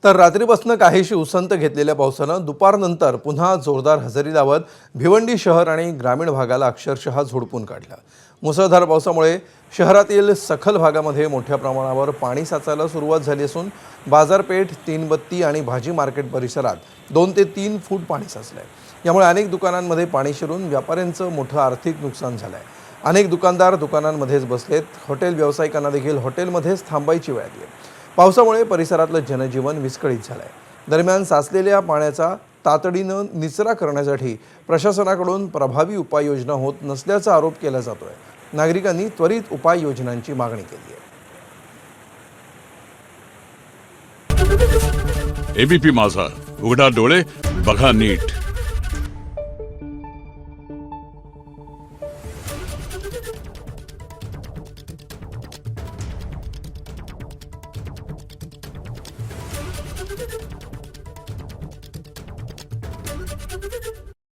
तर रात्रीपासून काहीशी उसंत घेतलेल्या पावसानं दुपारनंतर पुन्हा जोरदार हजेरी लावत भिवंडी शहर आणि ग्रामीण भागाला अक्षरशः झोडपून काढलं। मुसळधार पावसामुळे शहरातील सखल भागामध्ये मोठ्या प्रमाणावर पाणी साचायला सुरुवात झाली असून बाजारपेठ, तीनबत्ती आणि भाजी मार्केट परिसरात 2 ते 3 फूट पाणी साचलंय। यामुळे अनेक दुकानांमध्ये पाणी शिरून व्यापाऱ्यांचं मोठं आर्थिक नुकसान झालंय। अनेक दुकानदार दुकानांमध्येच बसलेत, हॉटेल व्यावसायिकांना देखील हॉटेलमध्येच थांबायची वेळ आली आहे। पावसामुळे परिसरातलं जनजीवन विस्कळीत झालंय। दरम्यान साचलेल्या पाण्याचा तातडीनं निचरा करण्यासाठी प्रशासनाकडून प्रभावी उपाययोजना होत नसल्याचा आरोप केला जातोय। नागरिकांनी त्वरित उपाययोजनांची मागणी केली आहे। एबीपी माझा, उघडा डोळे बघा नीट।